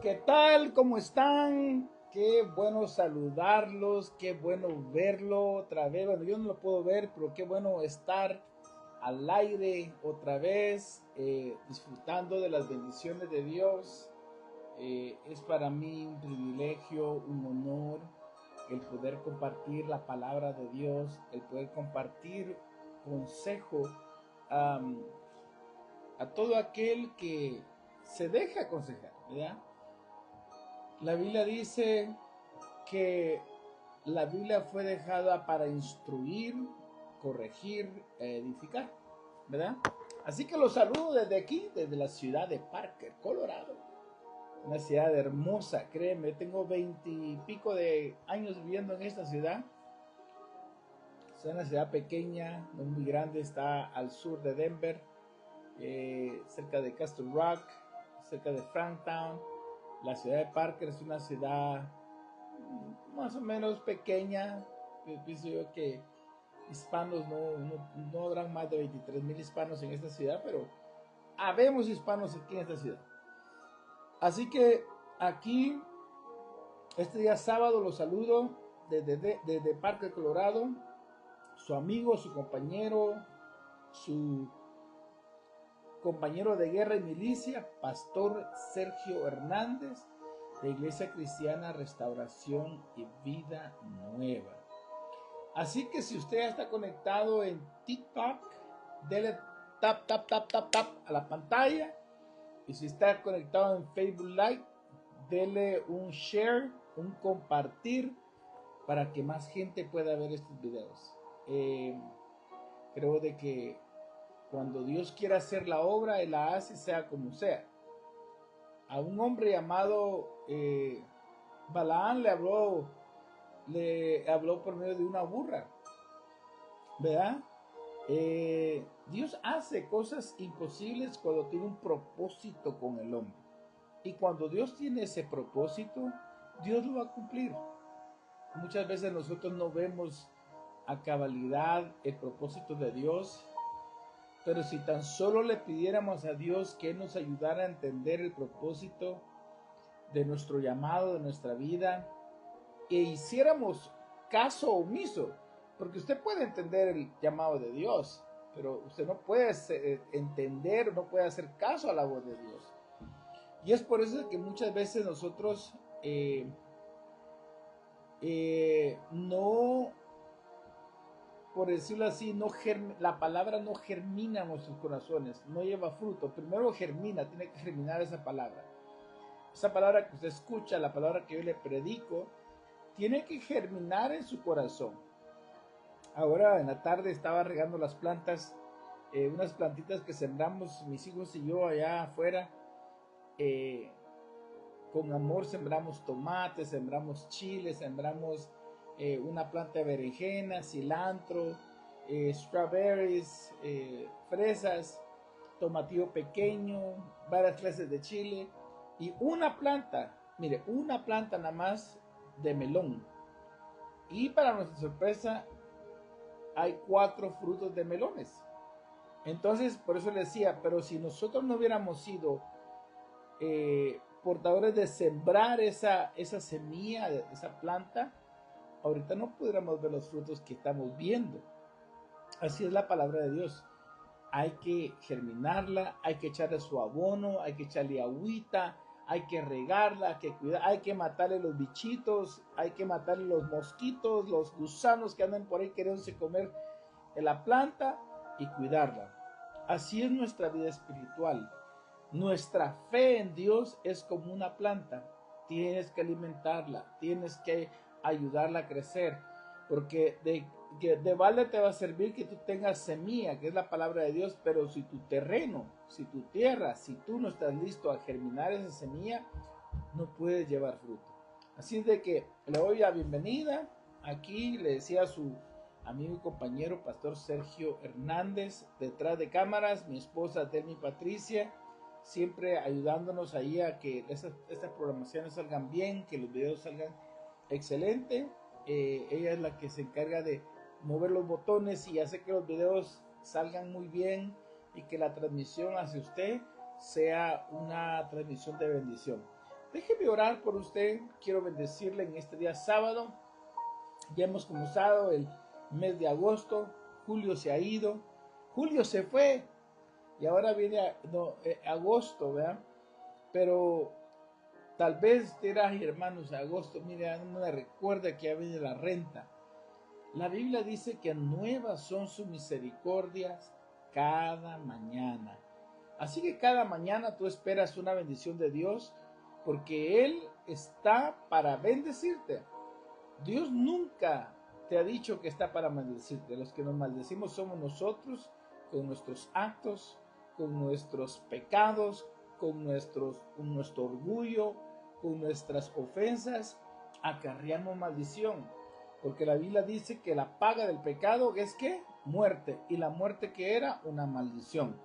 ¿Qué tal? ¿Cómo están? Qué bueno saludarlos, qué bueno verlo otra vez. Bueno, yo no lo puedo ver, pero qué bueno estar al aire otra vez, disfrutando de las bendiciones de Dios. Es para mí un privilegio, un honor el poder compartir la palabra de Dios, el poder compartir consejo um, a todo aquel que se deja aconsejar, ¿verdad? La Biblia dice que la Biblia fue dejada para instruir, corregir, edificar, ¿verdad? Así que los saludo desde aquí, desde la ciudad de Parker, Colorado. Una ciudad hermosa, créeme, tengo 20 y pico de años viviendo en esta ciudad. Es una ciudad pequeña, no muy grande, está al sur de Denver, cerca de Castle Rock, cerca de Franktown. La ciudad de Parker es una ciudad más o menos pequeña. Pienso yo que hispanos no habrán más de 23,000 hispanos en esta ciudad, pero habemos hispanos aquí en esta ciudad. Así que aquí, este día sábado, los saludo desde Parker, Colorado. Su amigo, su compañero de guerra y milicia, Pastor Sergio Hernández, de Iglesia Cristiana Restauración y Vida Nueva. Así que si usted está conectado en TikTok, dele tap a la pantalla. Y si está conectado en Facebook Live, dele un share, un compartir, para que más gente pueda ver estos videos. Creo de que cuando Dios quiere hacer la obra, Él la hace sea como sea. A un hombre llamado Balaán le habló por medio de una burra, ¿verdad? Dios hace cosas imposibles cuando tiene un propósito con el hombre. Y cuando Dios tiene ese propósito, Dios lo va a cumplir. Muchas veces nosotros no vemos a cabalidad el propósito de Dios, pero si tan solo le pidiéramos a Dios que nos ayudara a entender el propósito de nuestro llamado, de nuestra vida, e hiciéramos caso omiso, porque usted puede entender el llamado de Dios, pero usted no puede entender, no puede hacer caso a la voz de Dios. Y es por eso que muchas veces nosotros no, por decirlo así, la palabra no germina en nuestros corazones, no lleva fruto. Primero germina, tiene que germinar esa palabra. Esa palabra que usted escucha, la palabra que yo le predico, tiene que germinar en su corazón. Ahora en la tarde estaba regando las plantas, unas plantitas que sembramos mis hijos y yo allá afuera. Con amor sembramos tomates, sembramos chiles, sembramos una planta de berenjena, cilantro, strawberries, fresas, tomatillo pequeño, varias clases de chile y una planta, mire, una planta nada más de melón. Y para nuestra sorpresa hay 4 frutos de melones. Entonces, por eso le decía, pero si nosotros no hubiéramos sido portadores de sembrar esa semilla, esa planta, ahorita no pudiéramos ver los frutos que estamos viendo. Así es la palabra de Dios. Hay que germinarla, hay que echarle su abono, hay que echarle agüita, hay que regarla, hay que cuidar, hay que matarle los bichitos, hay que matarle los mosquitos, los gusanos que andan por ahí queriéndose comer en la planta y cuidarla. Así es nuestra vida espiritual. Nuestra fe en Dios es como una planta. Tienes que alimentarla, tienes que ayudarla a crecer, porque de balde te va a servir que tú tengas semilla, que es la palabra de Dios, pero si tu terreno, si tu tierra, si tú no estás listo a germinar esa semilla, no puedes llevar fruto. Así es de que le doy la bienvenida. Aquí le decía a su amigo y compañero Pastor Sergio Hernández, detrás de cámaras, mi esposa Delmi Patricia, siempre ayudándonos ahí a que estas programaciones salgan bien, que los videos salgan excelente. Ella es la que se encarga de mover los botones y hace que los videos salgan muy bien y que la transmisión hacia usted sea una transmisión de bendición. Déjeme orar por usted. Quiero bendecirle en este día sábado. Ya hemos comenzado el mes de agosto. Julio se ha ido. Julio se fue. Y ahora viene agosto, ¿verdad? Pero tal vez usted dirá, "Ay, hermanos, agosto, mire, no me recuerda que ya viene la renta". La Biblia dice que nuevas son sus misericordias cada mañana. Así que cada mañana tú esperas una bendición de Dios porque Él está para bendecirte. Dios nunca te ha dicho que está para maldecirte. Los que nos maldecimos somos nosotros con nuestros actos, con nuestros pecados, con nuestro orgullo, con nuestras ofensas. Acarreamos maldición. Porque la Biblia dice que la paga del pecado es ¿qué? Muerte. Y la muerte que era una maldición.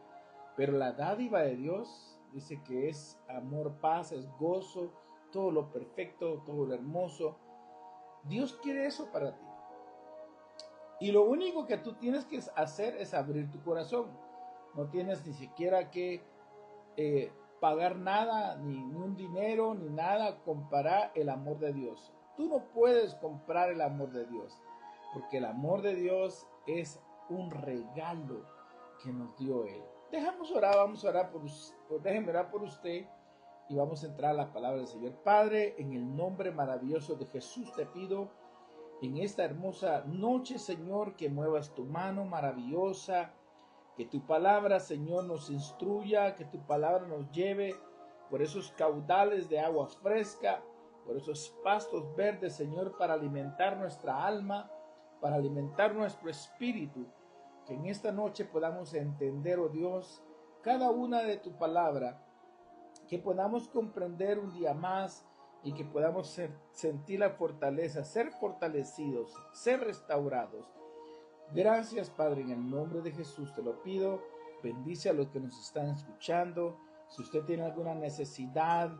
Pero la dádiva de Dios dice que es amor, paz, es gozo, todo lo perfecto, todo lo hermoso. Dios quiere eso para ti. Y lo único que tú tienes que hacer es abrir tu corazón. No tienes ni siquiera que pagar nada, ni un dinero, ni nada, comparar el amor de Dios. Tú no puedes comprar el amor de Dios, porque el amor de Dios es un regalo que nos dio Él. Vamos a orar déjeme orar por usted y vamos a entrar a la palabra del Señor. Padre, en el nombre maravilloso de Jesús te pido en esta hermosa noche, Señor, que muevas tu mano maravillosa, que tu palabra, Señor, nos instruya, que tu palabra nos lleve por esos caudales de agua fresca, por esos pastos verdes, Señor, para alimentar nuestra alma, para alimentar nuestro espíritu. Que en esta noche podamos entender, oh Dios, cada una de tu palabra, que podamos comprender un día más y que podamos sentir la fortaleza, ser fortalecidos, ser restaurados. Gracias, Padre, en el nombre de Jesús te lo pido. Bendice a los que nos están escuchando. Si usted tiene alguna necesidad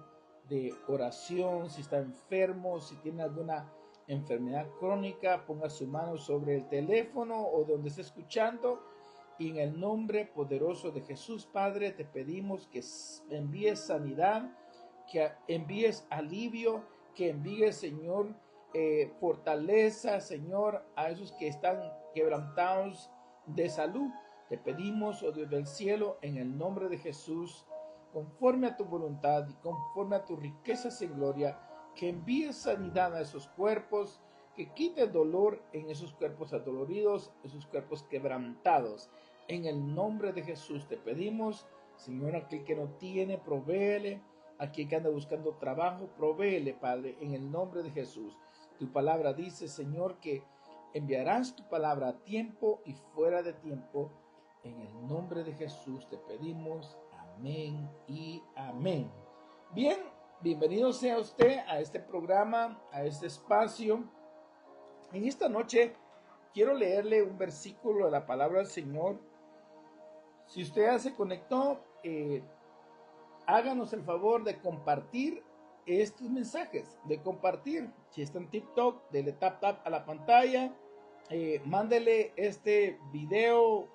de oración, si está enfermo, si tiene alguna enfermedad crónica, ponga su mano sobre el teléfono o donde esté escuchando. Y en el nombre poderoso de Jesús, Padre, te pedimos que envíes sanidad, que envíes alivio, que envíes, Señor, fortaleza, Señor, a esos que están quebrantados de salud. Te pedimos, oh Dios del cielo, en el nombre de Jesús, conforme a tu voluntad y conforme a tus riquezas en gloria, que envíes sanidad a esos cuerpos, que quite el dolor en esos cuerpos adoloridos, esos cuerpos quebrantados. En el nombre de Jesús te pedimos, Señor, aquel que no tiene, provéele. Aquel que anda buscando trabajo, provéele, Padre, en el nombre de Jesús. Tu palabra dice, Señor, que enviarás tu palabra a tiempo y fuera de tiempo. En el nombre de Jesús te pedimos. Amén y amén. Bien, bienvenido sea usted a este programa, a este espacio. En esta noche quiero leerle un versículo de la palabra del Señor. Si usted ya se conectó, háganos el favor de compartir estos mensajes, de compartir. Si está en TikTok, dele tap a la pantalla, mándele este video,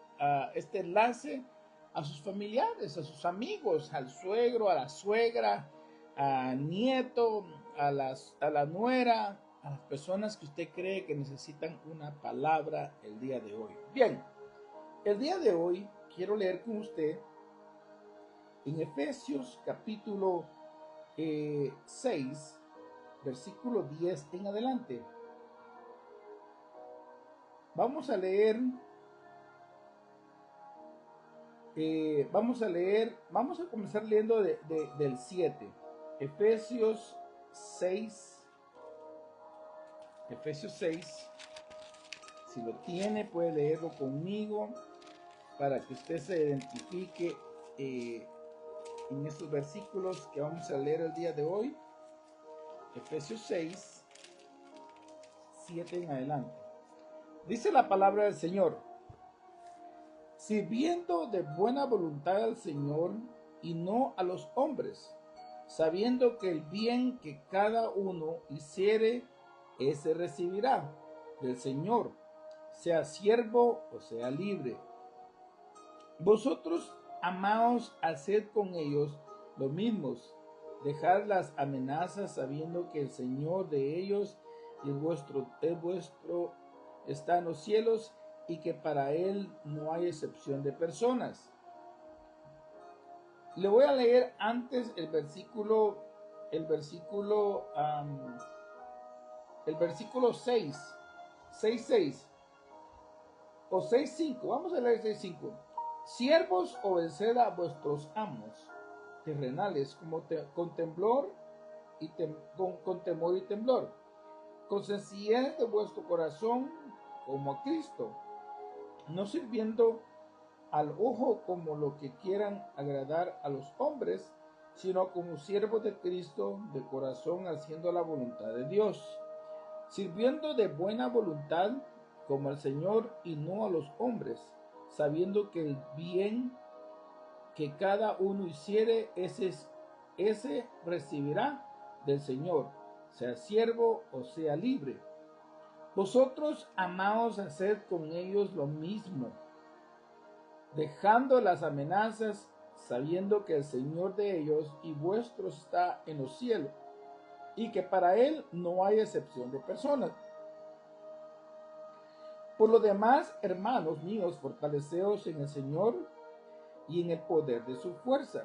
este enlace a sus familiares, a sus amigos, al suegro, a la suegra, al nieto, a la nuera, a las personas que usted cree que necesitan una palabra el día de hoy. Bien, el día de hoy quiero leer con usted en Efesios capítulo 6, versículo 10 en adelante. Vamos a leer, vamos a comenzar leyendo del 7. Efesios 6, si lo tiene puede leerlo conmigo para que usted se identifique en estos versículos que vamos a leer el día de hoy. Efesios 6, 7 en adelante. Dice la palabra del Señor: sirviendo de buena voluntad al Señor y no a los hombres, sabiendo que el bien que cada uno hiciere, ese recibirá del Señor, sea siervo o sea libre. Vosotros, amaos, haced con ellos lo mismo, Dejad las amenazas sabiendo que el Señor de ellos y el vuestro está en los cielos y que para Él no hay excepción de personas. Le voy a leer antes el versículo 6, 6 o 6:5. Vamos a leer 6:5. Siervos, obedeced a vuestros amos terrenales con temor y temblor, con sencillez de vuestro corazón como a Cristo, no sirviendo al ojo como lo que quieran agradar a los hombres, sino como siervos de Cristo de corazón, haciendo la voluntad de Dios, sirviendo de buena voluntad como al Señor y no a los hombres, sabiendo que el bien que cada uno hiciere, ese recibirá del Señor, sea siervo o sea libre. Vosotros, amados, haced con ellos lo mismo, dejando las amenazas, sabiendo que el Señor de ellos y vuestro está en los cielos, y que para Él no hay excepción de personas. Por lo demás, hermanos míos, fortaleceos en el Señor y en el poder de su fuerza,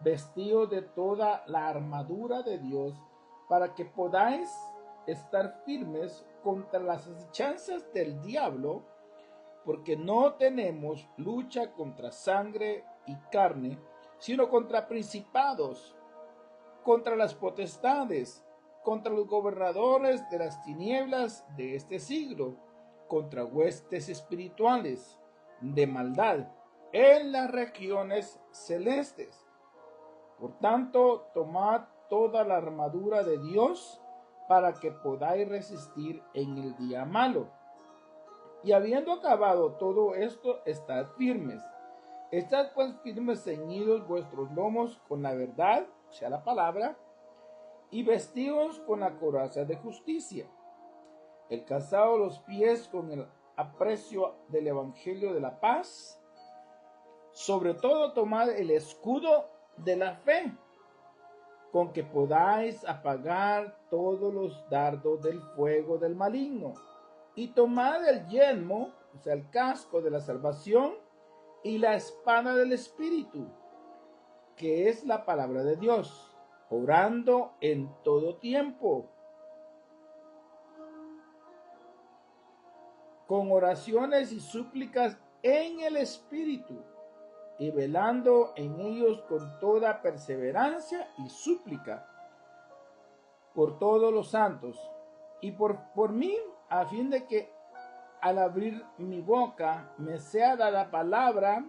vestidos de toda la armadura de Dios, para que podáis estar firmes contra las acechanzas del diablo, porque no tenemos lucha contra sangre y carne, sino contra principados, contra las potestades, contra los gobernadores de las tinieblas de este siglo, contra huestes espirituales de maldad en las regiones celestes. Por tanto, tomad toda la armadura de Dios para que podáis resistir en el día malo. Y habiendo acabado todo esto, estad firmes. Estad pues firmes, ceñidos vuestros lomos con la verdad, o sea, la palabra, y vestidos con la coraza de justicia. El calzado los pies con el aprecio del evangelio de la paz. Sobre todo, tomad el escudo de la fe, con que podáis apagar todos los dardos del fuego del maligno. Y tomad el yelmo, o sea, el casco de la salvación, y la espada del Espíritu, que es la palabra de Dios, orando en todo tiempo, con oraciones y súplicas en el Espíritu, y velando en ellos con toda perseverancia y súplica por todos los santos, y por mí, a fin de que al abrir mi boca me sea dada palabra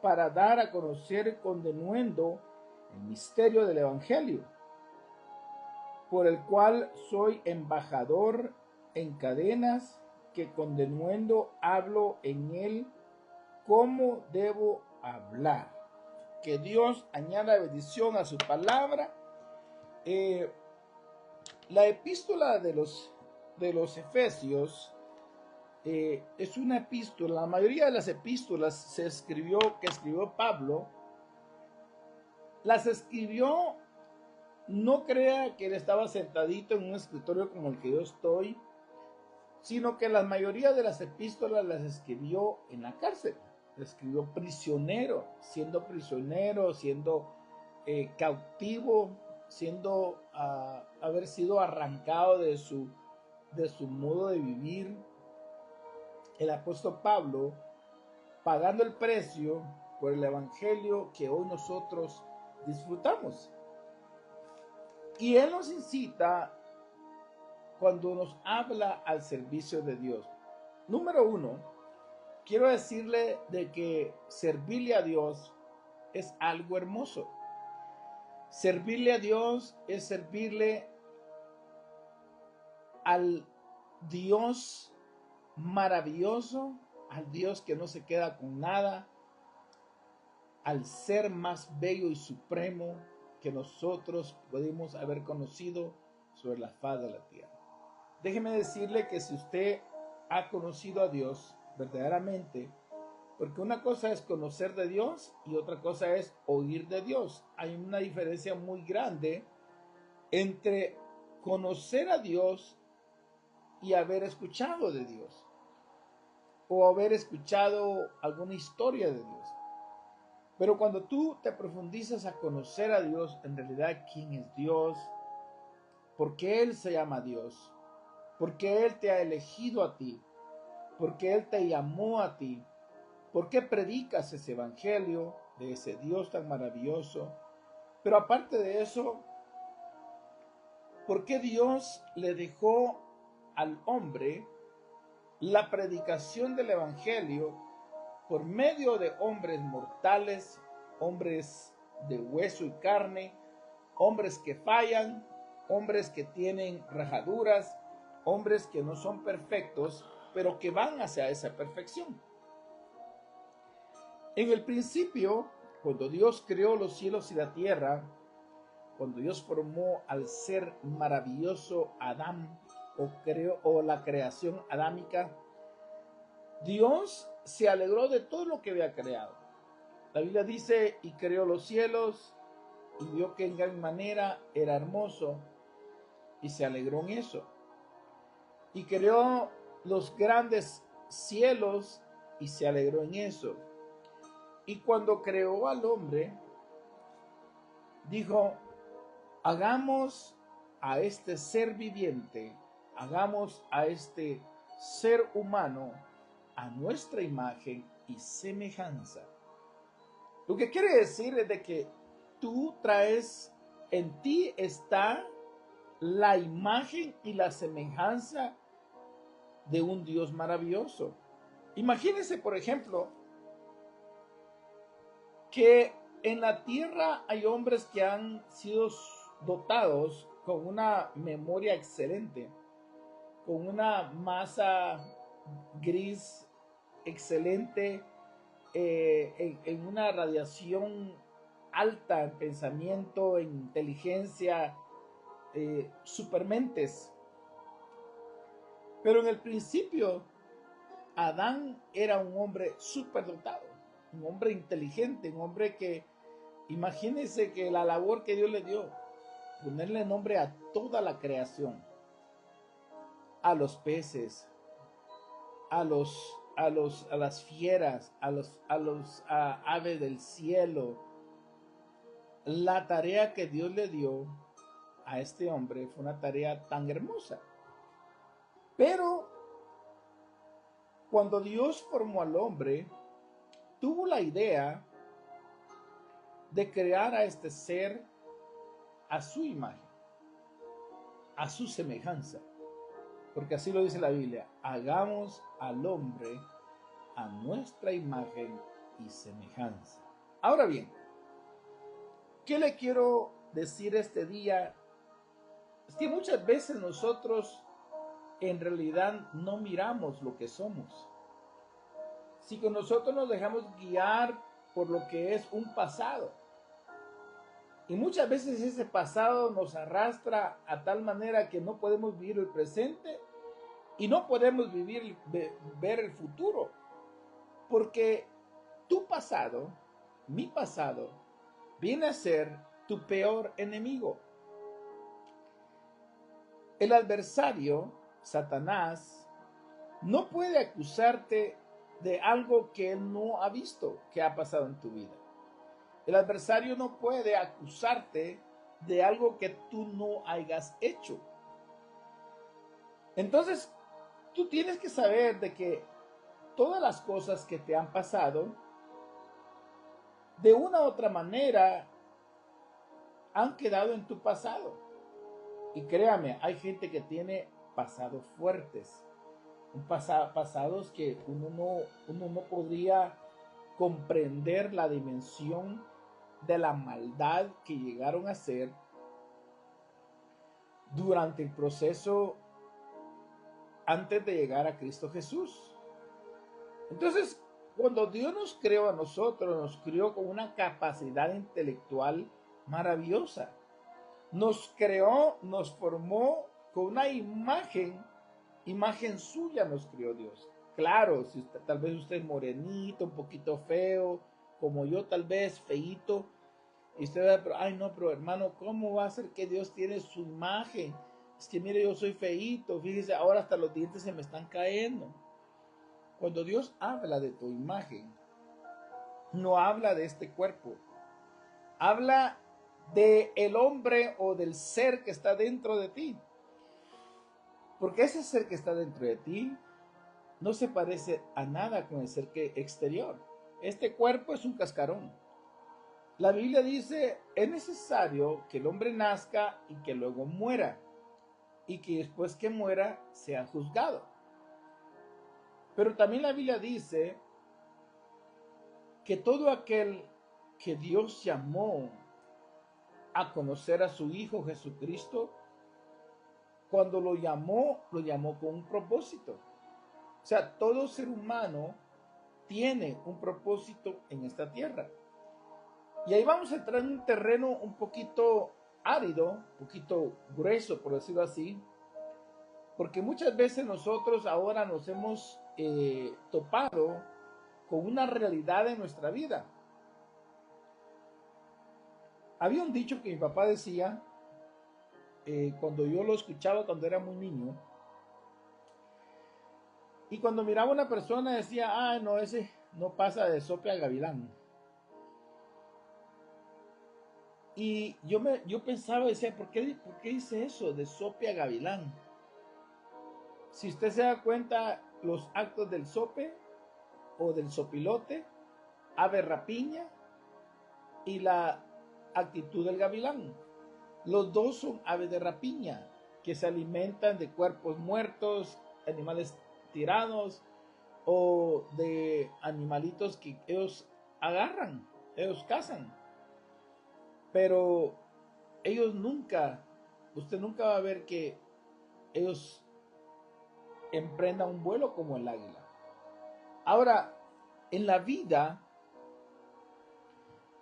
para dar a conocer con denuendo el misterio del Evangelio, por el cual soy embajador en cadenas, que con denuendo hablo en él cómo debo hablar. Que Dios añada bendición a su palabra. La epístola de los Efesios es una epístola. La mayoría de las epístolas que escribió Pablo, las escribió, no crea que él estaba sentadito en un escritorio como el que yo estoy, sino que la mayoría de las epístolas las escribió en la cárcel. Escribió prisionero, siendo cautivo, haber sido arrancado de su modo de vivir. El apóstol Pablo, pagando el precio por el evangelio que hoy nosotros disfrutamos. Y él nos incita cuando nos habla al servicio de Dios. Número 1, quiero decirle de que servirle a Dios es algo hermoso. Servirle a Dios es servirle al Dios maravilloso, al Dios que no se queda con nada, al ser más bello y supremo que nosotros podemos haber conocido sobre la faz de la tierra. Déjeme decirle que si usted ha conocido a Dios verdaderamente, Porque una cosa es conocer de Dios y otra cosa es oír de Dios. Hay una diferencia muy grande entre conocer a Dios y haber escuchado de Dios o haber escuchado alguna historia de Dios. Pero cuando tú te profundizas a conocer a Dios, en realidad quién es Dios, por qué Él se llama Dios, por qué Él te ha elegido a ti, por qué Él te llamó a ti, por qué predicas ese evangelio de ese Dios tan maravilloso. Pero aparte de eso, ¿por qué Dios le dejó al hombre la predicación del evangelio por medio de hombres mortales, hombres de hueso y carne, hombres que fallan, hombres que tienen rajaduras, hombres que no son perfectos, pero que van hacia esa perfección? En el principio, cuando Dios creó los cielos y la tierra, cuando Dios formó al ser maravilloso Adán, o la creación adámica, Dios se alegró de todo lo que había creado. La Biblia dice, y creó los cielos, y vio que en gran manera era hermoso, y se alegró en eso. Y creó los grandes cielos, y se alegró en eso. Y cuando creó al hombre, dijo, hagamos a este ser viviente, hagamos a este ser humano a nuestra imagen y semejanza. Lo que quiere decir es de que tú traes, en ti está la imagen y la semejanza de un Dios maravilloso. Imagínense, por ejemplo, que en la tierra hay hombres que han sido dotados con una memoria excelente, con una masa gris excelente, en una radiación alta en pensamiento, en inteligencia, supermentes. Pero en el principio, Adán era un hombre superdotado, un hombre inteligente, un hombre que, imagínense que la labor que Dios le dio, ponerle nombre a toda la creación, a los peces, a las fieras, a aves del cielo. La tarea que Dios le dio a este hombre fue una tarea tan hermosa. Pero cuando Dios formó al hombre, tuvo la idea de crear a este ser a su imagen, a su semejanza. Porque así lo dice la Biblia, hagamos al hombre a nuestra imagen y semejanza. Ahora bien, ¿qué le quiero decir este día? Es que muchas veces nosotros en realidad no miramos lo que somos. Si con nosotros nos dejamos guiar por lo que es un pasado, y muchas veces ese pasado nos arrastra a tal manera que no podemos vivir el presente y no podemos ver el futuro, porque tu pasado, mi pasado, viene a ser tu peor enemigo. El adversario, Satanás, no puede acusarte de algo que él no ha visto que ha pasado en tu vida. El adversario no puede acusarte de algo que tú no hayas hecho. Entonces, tú tienes que saber de que todas las cosas que te han pasado, de una u otra manera, han quedado en tu pasado. Y créame, hay gente que tiene pasados fuertes, pasados que uno no podría comprender la dimensión de la maldad que llegaron a hacer durante el proceso antes de llegar a Cristo Jesús. Entonces, cuando Dios nos creó a nosotros, nos creó con una capacidad intelectual maravillosa. Nos creó, nos formó con una imagen suya nos creó Dios. Claro, si tal vez usted es morenito, un poquito feo, como yo tal vez, feíto, y usted va, pero, ay no, pero hermano, ¿cómo va a ser que Dios tiene su imagen? Es que mire, yo soy feíto, fíjese, ahora hasta los dientes se me están cayendo. Cuando Dios habla de tu imagen, no habla de este cuerpo, habla de el hombre o del ser que está dentro de ti. Porque ese ser que está dentro de ti no se parece a nada con el ser que exterior. Este cuerpo es un cascarón. La Biblia dice, es necesario que el hombre nazca y que luego muera, y que después que muera sea juzgado. Pero también la Biblia dice que todo aquel que Dios llamó a conocer a su Hijo Jesucristo, cuando lo llamó con un propósito. O sea, todo ser humano tiene un propósito en esta tierra. Y ahí vamos a entrar en un terreno un poquito árido, un poquito grueso, por decirlo así, porque muchas veces nosotros ahora nos hemos topado con una realidad en nuestra vida. Había un dicho que mi papá decía, cuando yo lo escuchaba cuando era muy niño, y cuando miraba a una persona decía, ah, no, ese no pasa de sope a gavilán. Y yo pensaba, decía, ¿por qué dice eso de sope a gavilán? Si usted se da cuenta, los actos del sope o del sopilote, ave rapiña y la actitud del gavilán. Los dos son aves de rapiña que se alimentan de cuerpos muertos, animales tirados o de animalitos que ellos agarran, ellos cazan. Pero usted nunca va a ver que ellos emprendan un vuelo como el águila. Ahora, en la vida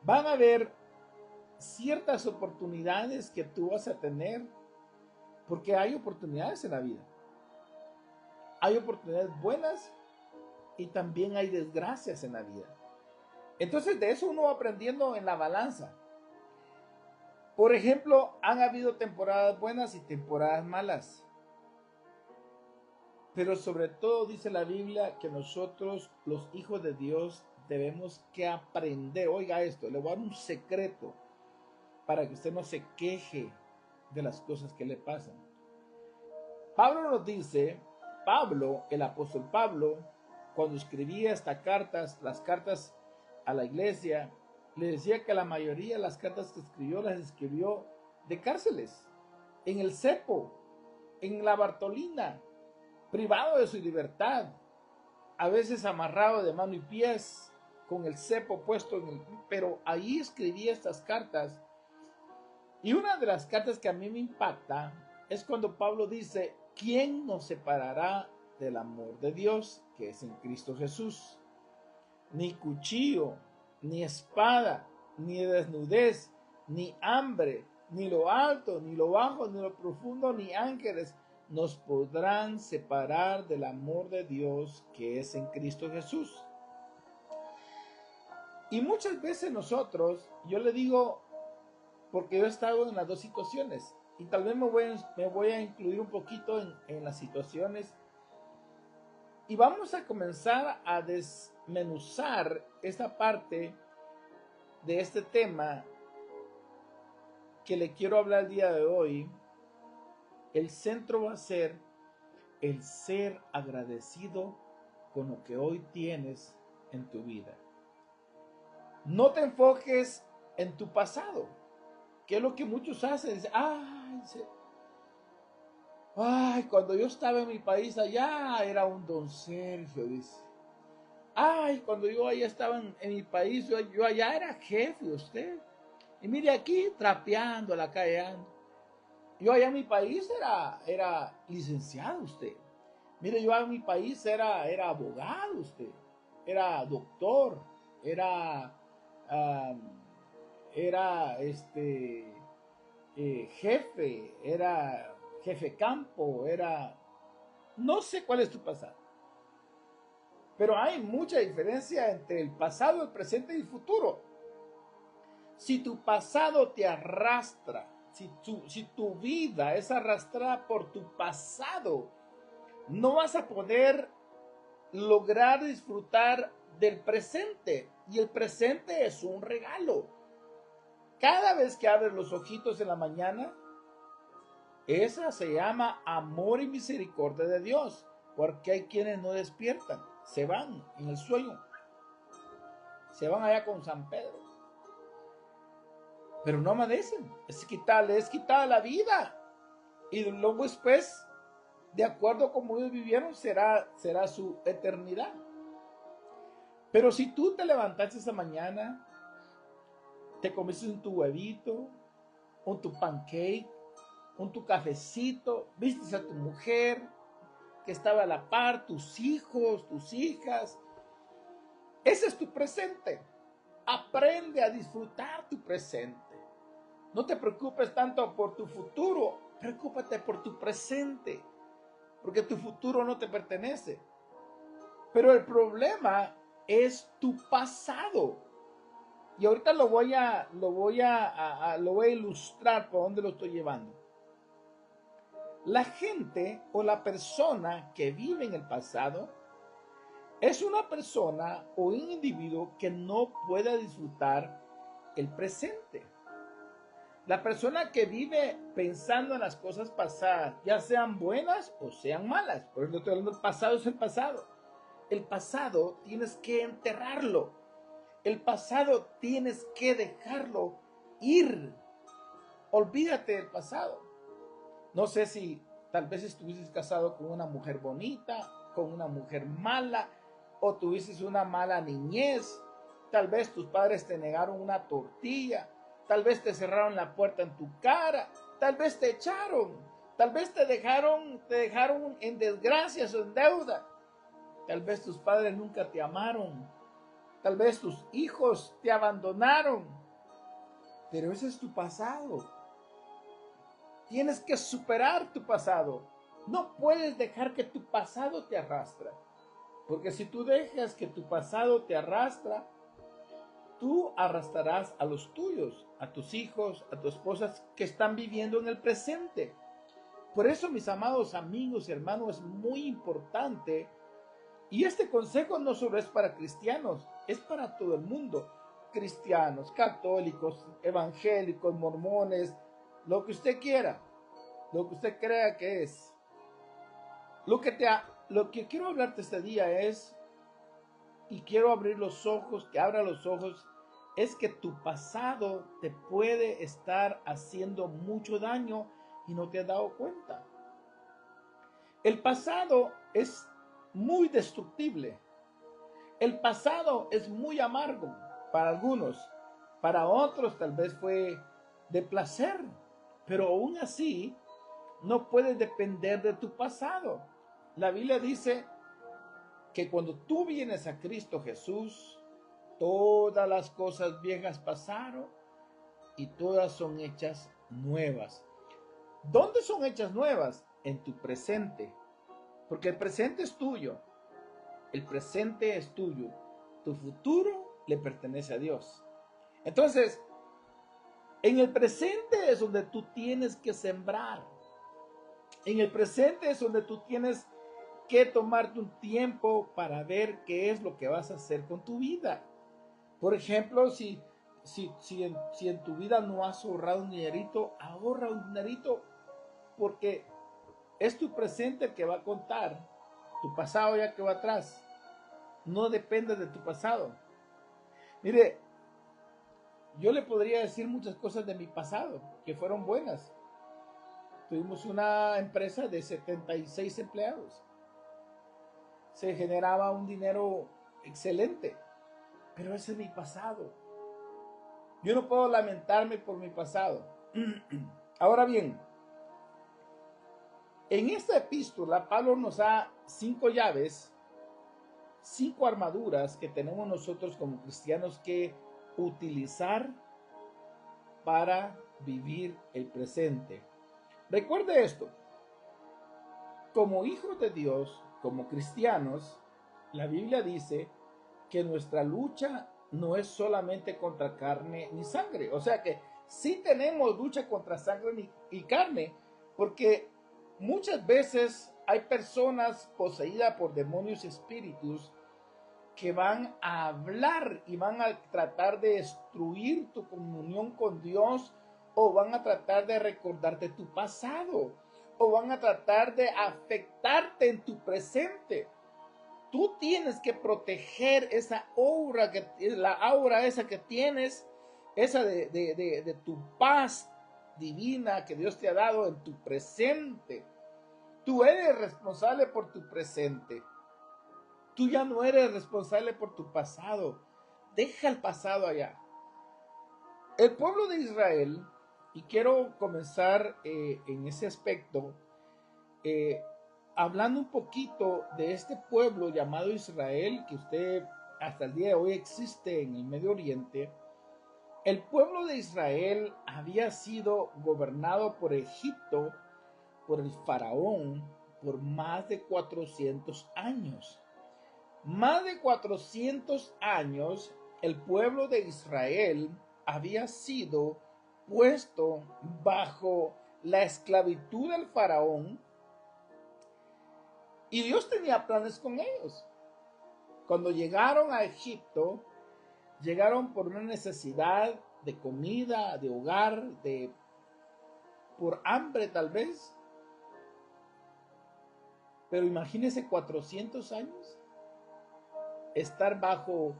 van a haber ciertas oportunidades que tú vas a tener, porque hay oportunidades en la vida. Hay oportunidades buenas y también hay desgracias en la vida. Entonces de eso uno va aprendiendo en la balanza. Por ejemplo, han habido temporadas buenas y temporadas malas. Pero sobre todo dice la Biblia que nosotros, los hijos de Dios, debemos que aprender. Oiga esto, le voy a dar un secreto para que usted no se queje de las cosas que le pasan. Pablo nos dice, el apóstol Pablo, cuando escribía estas cartas, las cartas a la iglesia, le decía que la mayoría de las cartas que escribió las escribió de cárceles, en el cepo, en la Bartolina, privado de su libertad, a veces amarrado de mano y pies, con el cepo puesto en el... Pero ahí escribía estas cartas. Y una de las cartas que a mí me impacta es cuando Pablo dice, ¿quién nos separará del amor de Dios que es en Cristo Jesús? Ni cuchillo, ni espada, ni desnudez, ni hambre, ni lo alto, ni lo bajo, ni lo profundo, ni ángeles nos podrán separar del amor de Dios que es en Cristo Jesús. Y muchas veces nosotros, yo le digo, porque yo he estado en las dos situaciones, y tal vez me voy a incluir un poquito en las situaciones, y vamos a comenzar a desmenuzar esta parte de este tema que le quiero hablar el día de hoy. El centro va a ser el ser agradecido con lo que hoy tienes en tu vida. No te enfoques en tu pasado, que es lo que muchos hacen. Dicen, ay, cuando yo estaba en mi país allá era un don Sergio, dice. Ay, cuando yo allá estaba en mi país, yo allá era jefe, usted. Y mire aquí trapeando a la calle. Yo allá en mi país era licenciado usted. Mire, yo en mi país era abogado usted. Era doctor. Era jefe. Era jefe campo. No sé cuál es tu pasado. Pero hay mucha diferencia entre el pasado, el presente y el futuro. Si tu pasado te arrastra, si tu vida es arrastrada por tu pasado, no vas a poder lograr disfrutar del presente. Y el presente es un regalo. Cada vez que abres los ojitos en la mañana, esa se llama amor y misericordia de Dios. Porque hay quienes no despiertan, se van en el sueño, se van allá con San Pedro, pero no amanecen. Es quitada la vida. Y luego después, de acuerdo a como ellos vivieron, será su eternidad. Pero si tú te levantaste esa mañana, te comiste un tu huevito, un tu pancake, un tu cafecito, viste a tu mujer que estaba a la par, tus hijos, tus hijas, ese es tu presente. Aprende a disfrutar tu presente. No te preocupes tanto por tu futuro, preocúpate por tu presente, porque tu futuro no te pertenece. Pero el problema es tu pasado. Y ahorita lo voy a ilustrar por dónde lo estoy llevando. La gente o la persona que vive en el pasado es una persona o un individuo que no puede disfrutar el presente. La persona que vive pensando en las cosas pasadas, ya sean buenas o sean malas, por eso estoy hablando, el pasado es el pasado. El pasado tienes que enterrarlo. El pasado tienes que dejarlo ir. Olvídate del pasado. No sé si tal vez estuviste casado con una mujer bonita, con una mujer mala, o tuviste una mala niñez. Tal vez tus padres te negaron una tortilla. Tal vez te cerraron la puerta en tu cara. Tal vez te echaron. Tal vez te dejaron en desgracias o en deuda. Tal vez tus padres nunca te amaron. Tal vez tus hijos te abandonaron. Pero ese es tu pasado. Tienes que superar tu pasado. No puedes dejar que tu pasado te arrastre. Porque si tú dejas que tu pasado te arrastra, tú arrastrarás a los tuyos, a tus hijos, a tu esposa que están viviendo en el presente. Por eso, mis amados amigos y hermanos, es muy importante. Y este consejo no solo es para cristianos, es para todo el mundo. Cristianos, católicos, evangélicos, mormones, lo que usted quiera, lo que usted crea que es. Lo que quiero hablarte este día es, y quiero abrir los ojos, que abra los ojos, es que tu pasado te puede estar haciendo mucho daño y no te has dado cuenta. El pasado es muy destructible. El pasado es muy amargo para algunos. Para otros tal vez fue de placer. Pero aún así, no puedes depender de tu pasado. La Biblia dice que cuando tú vienes a Cristo Jesús, todas las cosas viejas pasaron y todas son hechas nuevas. ¿Dónde son hechas nuevas? En tu presente. Porque el presente es tuyo. El presente es tuyo. Tu futuro le pertenece a Dios. Entonces, en el presente es donde tú tienes que sembrar. En el presente es donde tú tienes que tomarte un tiempo para ver qué es lo que vas a hacer con tu vida. Por ejemplo, si en tu vida no has ahorrado un dinerito, ahorra un dinerito, porque es tu presente el que va a contar. Tu pasado ya quedó atrás. No depende de tu pasado. Mire, yo le podría decir muchas cosas de mi pasado que fueron buenas. Tuvimos una empresa de 76 empleados. Se generaba un dinero excelente, pero ese es mi pasado. Yo no puedo lamentarme por mi pasado. Ahora bien, en esta epístola, Pablo nos da 5 llaves, 5 armaduras que tenemos nosotros como cristianos que utilizar para vivir el presente. Recuerde esto, como hijos de Dios, como cristianos, La Biblia dice que nuestra lucha no es solamente contra carne ni sangre. O sea que sí tenemos lucha contra sangre y carne, porque muchas veces hay personas poseídas por demonios y espíritus que van a hablar y van a tratar de destruir tu comunión con Dios, o van a tratar de recordarte tu pasado, o van a tratar de afectarte en tu presente. Tú tienes que proteger esa aura, la aura esa que tienes, esa de tu paz divina que Dios te ha dado en tu presente. Tú eres responsable por tu presente. Tú ya no eres responsable por tu pasado. Deja el pasado allá. El pueblo de Israel, y quiero comenzar en ese aspecto, hablando un poquito de este pueblo llamado Israel, que usted hasta el día de hoy existe en el Medio Oriente. El pueblo de Israel había sido gobernado por Egipto, por el faraón, por más de 400 años. Más de 400 años el pueblo de Israel había sido puesto bajo la esclavitud del faraón, y Dios tenía planes con ellos. Cuando llegaron a Egipto, llegaron por una necesidad de comida, de hogar, por hambre tal vez. Pero imagínense 400 años estar bajo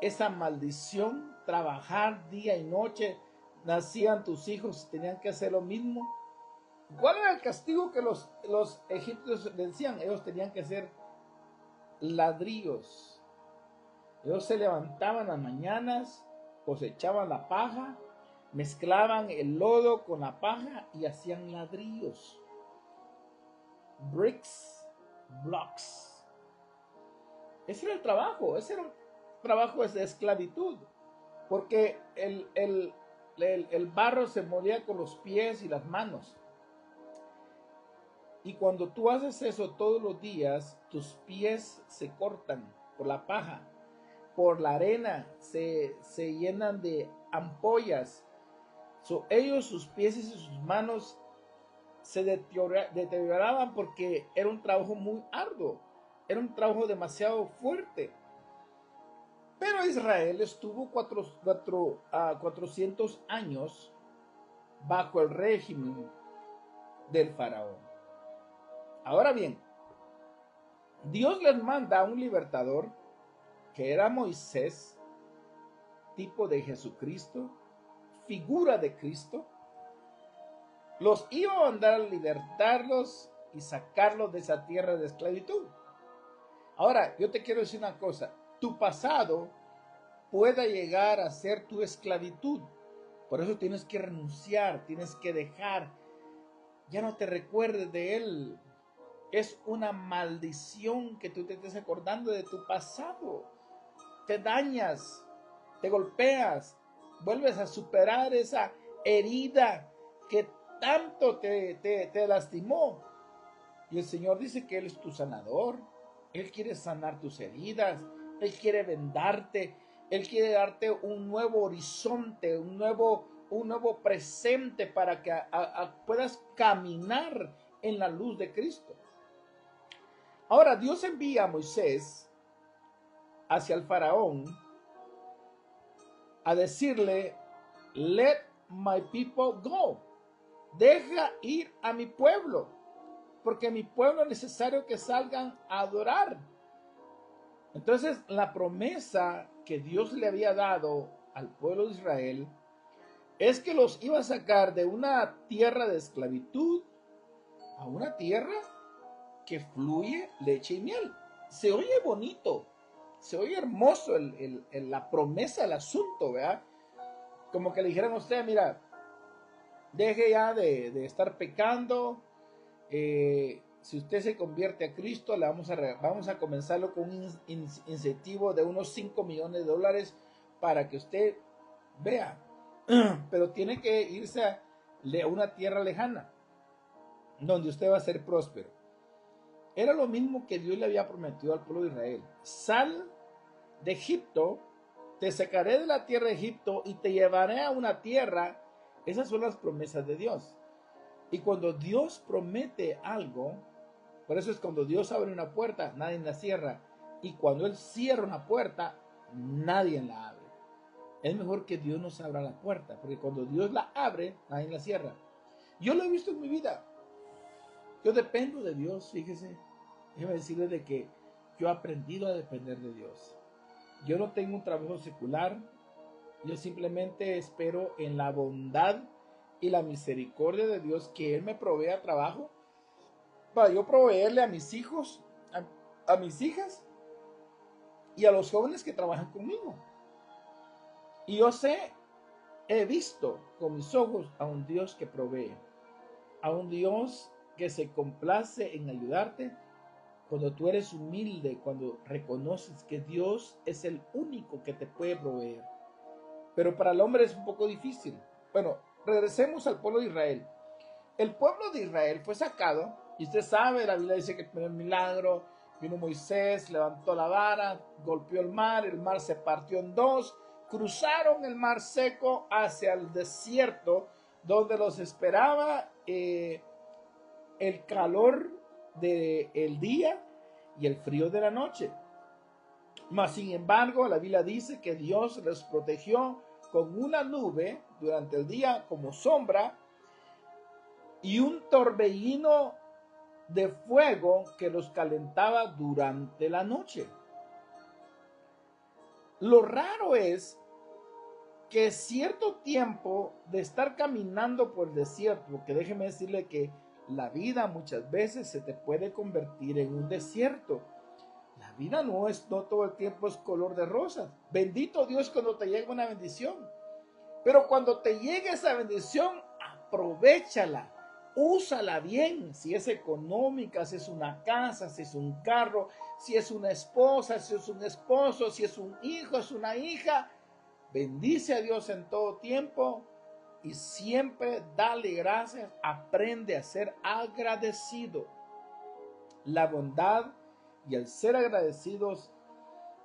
esa maldición, trabajar día y noche. Nacían tus hijos y tenían que hacer lo mismo. ¿Cuál era el castigo que los egipcios decían? Ellos tenían que hacer ladrillos. Ellos se levantaban las mañanas, cosechaban la paja, mezclaban el lodo con la paja y hacían ladrillos. Bricks, blocks. Ese era el trabajo, ese era un trabajo de esclavitud, porque el barro se molía con los pies y las manos. Y cuando tú haces eso todos los días, tus pies se cortan por la paja, por la arena, se llenan de ampollas. Ellos, sus pies y sus manos se deterioraban porque era un trabajo muy arduo, era un trabajo demasiado fuerte. Pero Israel estuvo 400 años bajo el régimen del faraón. Ahora bien, Dios les manda a un libertador que era Moisés, tipo de Jesucristo, figura de Cristo. Los iba a mandar a libertarlos y sacarlos de esa tierra de esclavitud. Ahora, yo te quiero decir una cosa, tu pasado puede llegar a ser tu esclavitud. Por eso tienes que renunciar, tienes que dejar. Ya no te recuerdes de él. Es una maldición que tú te estés acordando de tu pasado. Te dañas, te golpeas, vuelves a superar esa herida que tanto te lastimó. Y el Señor dice que Él es tu sanador. Él quiere sanar tus heridas. Él quiere vendarte. Él quiere darte un nuevo horizonte, un nuevo presente para que puedas caminar en la luz de Cristo. Ahora, Dios envía a Moisés hacia el faraón a decirle, let my people go. Deja ir a mi pueblo, porque mi pueblo es necesario que salgan a adorar. Entonces, la promesa que Dios le había dado al pueblo de Israel es que los iba a sacar de una tierra de esclavitud a una tierra que fluye leche y miel. Se oye bonito, se oye hermoso la promesa del asunto, ¿verdad? Como que le dijeran a usted, mira, deje ya de estar pecando. Si usted se convierte a Cristo, vamos a comenzarlo con un incentivo de unos $5 millones para que usted vea. Pero tiene que irse a una tierra lejana, donde usted va a ser próspero. era lo mismo que Dios le había prometido al pueblo de Israel. Sal de Egipto, te sacaré de la tierra de Egipto y te llevaré a una tierra. Esas son las promesas de Dios. Y cuando Dios promete algo, por eso es cuando Dios abre una puerta, nadie la cierra. Y cuando Él cierra una puerta, nadie la abre. Es mejor que Dios nos abra la puerta, porque cuando Dios la abre, nadie la cierra. Yo lo he visto en mi vida. Yo dependo de Dios, fíjese. Déjeme decirle de que yo he aprendido a depender de Dios. Yo no tengo un trabajo secular. Yo simplemente espero en la bondad y la misericordia de Dios que Él me provea trabajo para yo proveerle a mis hijos, a mis hijas y a los jóvenes que trabajan conmigo. Y yo he visto con mis ojos a un Dios que provee, a un Dios que se complace en ayudarte cuando tú eres humilde, cuando reconoces que Dios es el único que te puede proveer. Pero para el hombre es un poco difícil. Bueno, regresemos al pueblo de Israel. El pueblo de Israel fue sacado, y usted sabe, la Biblia dice que el primer milagro, vino Moisés, levantó la vara, golpeó el mar se partió en dos, cruzaron el mar seco hacia el desierto, donde los esperaba el calor del día y el frío de la noche. Mas sin embargo, la Biblia dice que Dios les protegió con una nube durante el día como sombra y un torbellino de fuego que los calentaba durante la noche. Lo raro es que cierto tiempo de estar caminando por el desierto, porque déjeme decirle que la vida muchas veces se te puede convertir en un desierto. La vida no todo el tiempo es color de rosas. Bendito Dios cuando te llega una bendición. Pero cuando te llegue esa bendición, aprovéchala. Úsala bien, si es económica, si es una casa, si es un carro, si es una esposa, si es un esposo, si es un hijo, es una hija. Bendice a Dios en todo tiempo y siempre dale gracias. Aprende a ser agradecido. La bondad y el ser agradecidos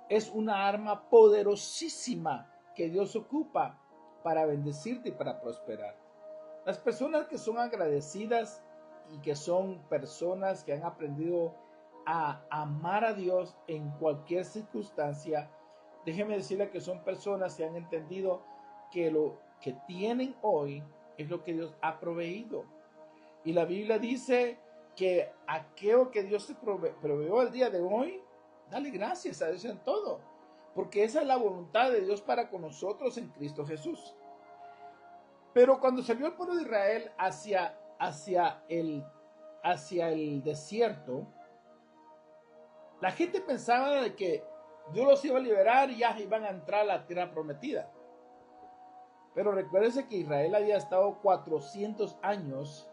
es una arma poderosísima que Dios ocupa para bendecirte y para prosperar. Las personas que son agradecidas y que son personas que han aprendido a amar a Dios en cualquier circunstancia, déjeme decirle que son personas que han entendido que lo que tienen hoy es lo que Dios ha proveído. Y la Biblia dice que aquello que Dios te proveyó el día de hoy, dale gracias a Dios en todo, porque esa es la voluntad de Dios para con nosotros en Cristo Jesús. Pero cuando salió el pueblo de Israel hacia el desierto, la gente pensaba de que Dios los iba a liberar y ya iban a entrar a la tierra prometida. Pero recuérdense que Israel había estado 400 años,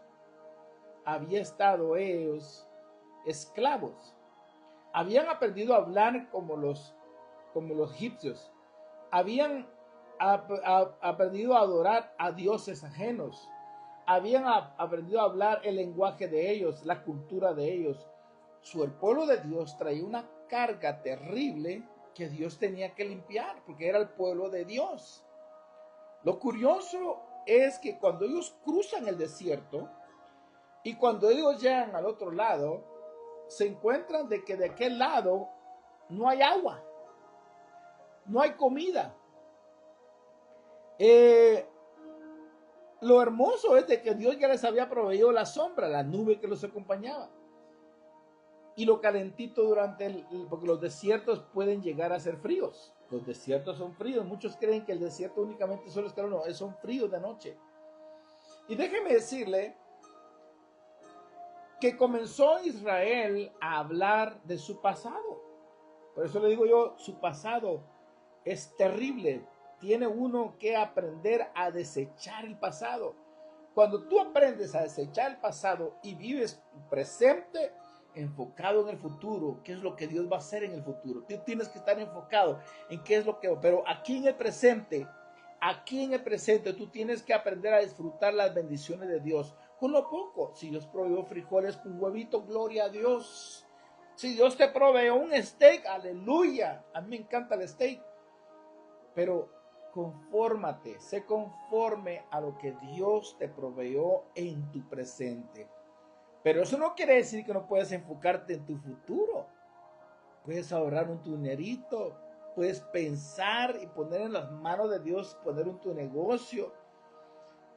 había estado ellos esclavos. Habían aprendido a hablar como los egipcios. Habían aprendido a adorar a dioses ajenos. Habían aprendido a hablar el lenguaje de ellos, la cultura de ellos. El pueblo de Dios traía una carga terrible que Dios tenía que limpiar, porque era el pueblo de Dios. Lo curioso es que cuando ellos cruzan el desierto y cuando ellos llegan al otro lado, se encuentran de que de aquel lado no hay agua, no hay comida. Lo hermoso es de que Dios ya les había proveído la sombra, la nube que los acompañaba. Y lo calentito porque los desiertos pueden llegar a ser fríos. Los desiertos son fríos. Muchos creen que el desierto únicamente solo es calor. No, son fríos de noche. Y déjeme decirle que comenzó Israel a hablar de su pasado. Por eso le digo yo, su pasado es terrible. Tiene uno que aprender a desechar el pasado. Cuando tú aprendes a desechar el pasado y vives tu presente enfocado en el futuro, qué es lo que Dios va a hacer en el futuro. Tú tienes que estar enfocado en qué es lo que... Pero aquí en el presente tú tienes que aprender a disfrutar las bendiciones de Dios. Con lo poco, si Dios proveyó frijoles con huevito, gloria a Dios. Si Dios te provee un steak, aleluya. A mí me encanta el steak. Pero confórmate, sé conforme a lo que Dios te proveyó en tu presente. Pero eso no quiere decir que no puedes enfocarte en tu futuro. Puedes ahorrar un dinerito, puedes pensar y poner en las manos de Dios, poner en tu negocio.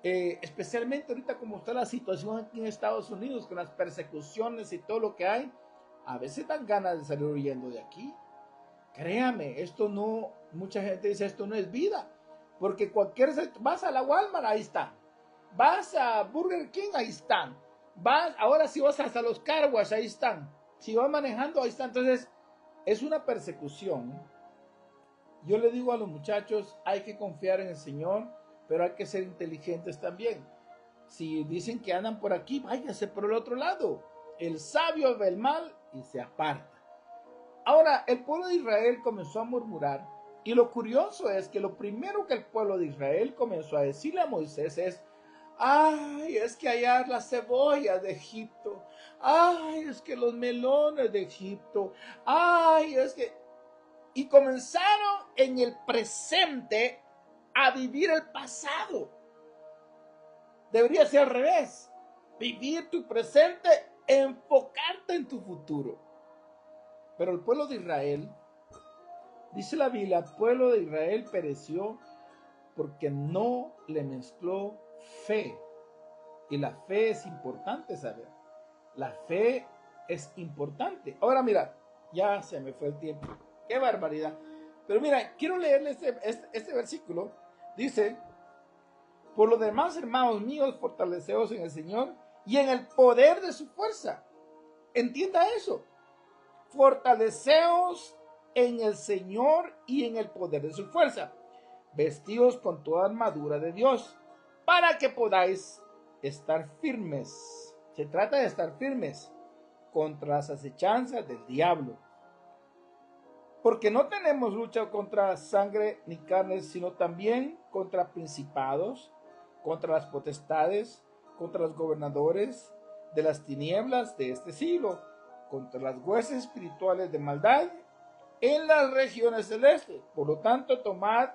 Especialmente ahorita como está la situación aquí en Estados Unidos, con las persecuciones y todo lo que hay, a veces dan ganas de salir huyendo de aquí. Créame, esto no, mucha gente dice esto no es vida, porque vas a la Walmart, ahí está, vas a Burger King, ahí están, ahora si vas hasta los car wash, ahí están, si vas manejando, ahí están. Entonces es una persecución. Yo le digo a los muchachos, hay que confiar en el Señor, pero hay que ser inteligentes también. Si dicen que andan por aquí, váyase por el otro lado. El sabio ve el mal y se aparta. Ahora, el pueblo de Israel comenzó a murmurar, y lo curioso es que lo primero que el pueblo de Israel comenzó a decirle a Moisés es: ay, es que allá las cebollas de Egipto, ay, es que los melones de Egipto, ay, es que... Y comenzaron en el presente a vivir el pasado. Debería ser al revés, vivir tu presente, enfocarte en tu futuro. Pero el pueblo de Israel, dice la Biblia, el pueblo de Israel pereció porque no le mezcló fe. Y la fe es importante saber. La fe es importante. Ahora mira, ya se me fue el tiempo. ¡Qué barbaridad! Pero mira, quiero leerles este versículo. Dice: por lo demás, hermanos míos, fortaleceos en el Señor y en el poder de su fuerza. Entienda eso. Fortaleceos en el Señor y en el poder de su fuerza, vestidos con toda armadura de Dios, para que podáis estar firmes. Se trata de estar firmes contra las acechanzas del diablo. Porque no tenemos lucha contra sangre ni carne, sino también contra principados, contra las potestades, contra los gobernadores de las tinieblas de este siglo, contra las huestes espirituales de maldad en las regiones celestes. Por lo tanto, tomad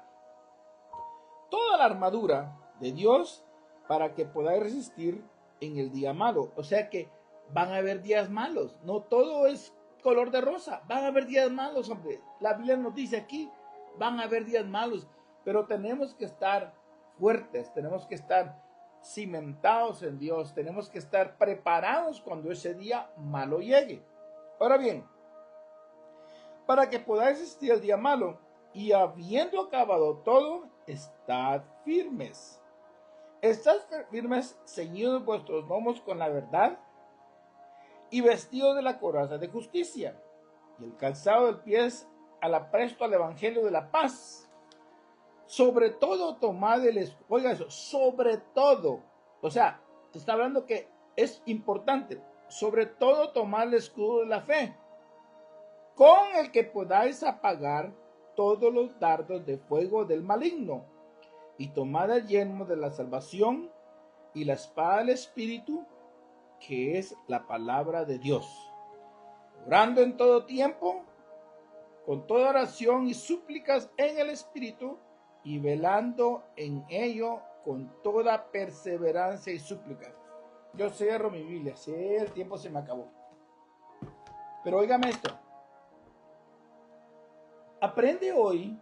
toda la armadura de Dios para que podáis resistir en el día malo. O sea que van a haber días malos. No todo es color de rosa. Van a haber días malos, hombre. La Biblia nos dice aquí, van a haber días malos. Pero tenemos que estar fuertes, tenemos que estar cimentados en Dios, tenemos que estar preparados cuando ese día malo llegue. Ahora bien, para que podáis resistir el día malo, y habiendo acabado todo, estad firmes. Estad firmes, ceñidos vuestros lomos con la verdad, y vestidos de la coraza de justicia, y el calzado del pie al apresto al evangelio de la paz. Sobre todo tomad oiga eso, sobre todo, o sea, te está hablando que es importante, sobre todo tomad el escudo de la fe, con el que podáis apagar todos los dardos de fuego del maligno, y tomad el yelmo de la salvación y la espada del Espíritu, que es la palabra de Dios, orando en todo tiempo, con toda oración y súplicas en el Espíritu, y velando en ello con toda perseverancia y súplica. Yo cierro mi Biblia, si el tiempo se me acabó. Pero óigame esto. Aprende hoy,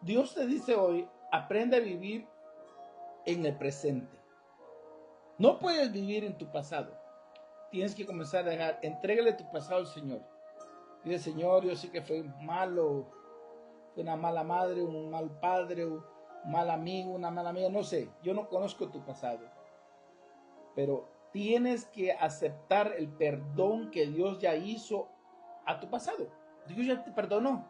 Dios te dice hoy, aprende a vivir en el presente. No puedes vivir en tu pasado. Tienes que comenzar a dejar, entrégale tu pasado al Señor. Dile: Señor, yo sé que fui malo, fui una mala madre, un mal padre, un mal amigo, una mala amiga, no sé, yo no conozco tu pasado. Pero tienes que aceptar el perdón que Dios ya hizo a tu pasado. Dios ya te perdonó.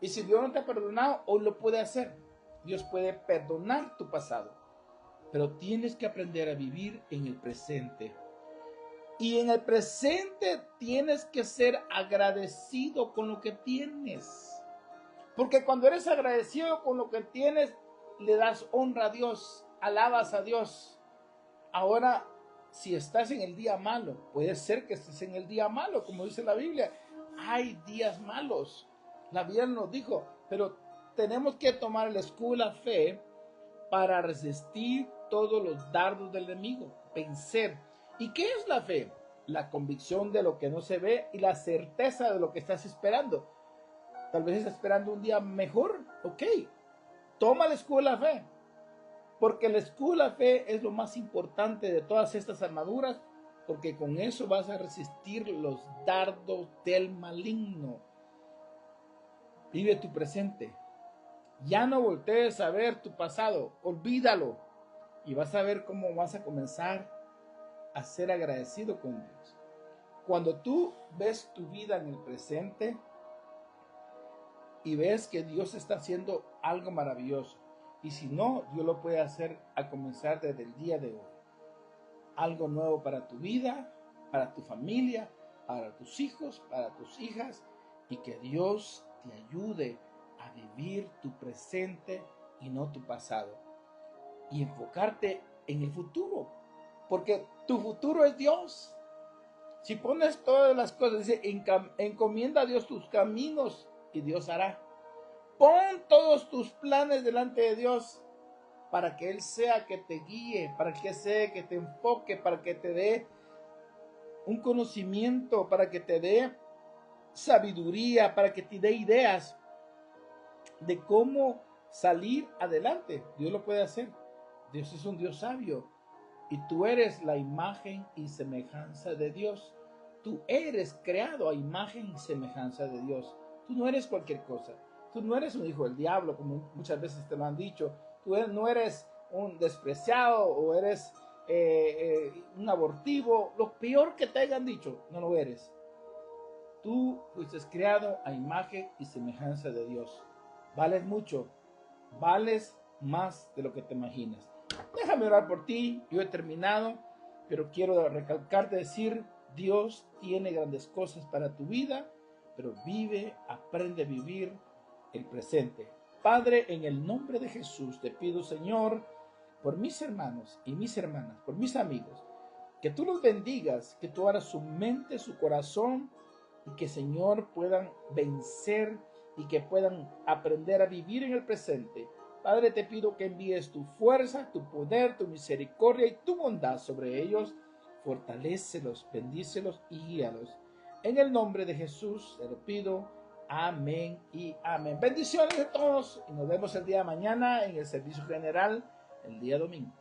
Y si Dios no te ha perdonado, hoy lo puede hacer. Dios puede perdonar tu pasado. Pero tienes que aprender a vivir en el presente. Y en el presente tienes que ser agradecido con lo que tienes. Porque cuando eres agradecido con lo que tienes, le das honra a Dios, alabas a Dios. Ahora, si estás en el día malo, puede ser que estés en el día malo, como dice la Biblia. hay días malos. La Biblia nos dijo, pero tenemos que tomar el escudo de la fe para resistir todos los dardos del enemigo, vencer. ¿Y qué es la fe? La convicción de lo que no se ve y la certeza de lo que estás esperando. Tal vez estás esperando un día mejor, ok, toma el escudo de la fe, porque el escudo de la fe es lo más importante de todas estas armaduras, porque con eso vas a resistir los dardos del maligno. Vive tu presente. Ya no voltees a ver tu pasado, olvídalo. Y vas a ver cómo vas a comenzar a ser agradecido con Dios. Cuando tú ves tu vida en el presente y ves que Dios está haciendo algo maravilloso, y si no, Dios lo puede hacer a comenzar desde el día de hoy. Algo nuevo para tu vida, para tu familia, para tus hijos, para tus hijas, y que Dios te ayude a vivir tu presente y no tu pasado. Y enfocarte en el futuro, porque tu futuro es Dios. Si pones todas las cosas, dice, encomienda a Dios tus caminos y Dios hará. Pon todos tus planes delante de Dios para que Él sea que te guíe, para que sea que te enfoque, para que te dé un conocimiento, para que te dé sabiduría, para que te dé ideas de cómo salir adelante. Dios lo puede hacer. Dios es un Dios sabio y tú eres la imagen y semejanza de Dios. Tú eres creado a imagen y semejanza de Dios. Tú no eres cualquier cosa. Tú no eres un hijo del diablo, como muchas veces te lo han dicho. Tú no eres un despreciado o eres un abortivo. Lo peor que te hayan dicho, no lo eres. Tú fuiste creado a imagen y semejanza de Dios. Vales mucho. Vales más de lo que te imaginas. Déjame orar por ti. Yo he terminado, pero quiero recalcarte, decir, Dios tiene grandes cosas para tu vida, pero vive, aprende a vivir el presente. Padre, en el nombre de Jesús te pido, Señor, por mis hermanos y mis hermanas, por mis amigos, que tú los bendigas, que tú abras su mente, su corazón, y que, Señor, puedan vencer y que puedan aprender a vivir en el presente. Padre, te pido que envíes tu fuerza, tu poder, tu misericordia y tu bondad sobre ellos. Fortalécelos, bendícelos y guíalos. En el nombre de Jesús te lo pido. Amén y amén. Bendiciones a todos y nos vemos el día de mañana en el servicio general, el día domingo.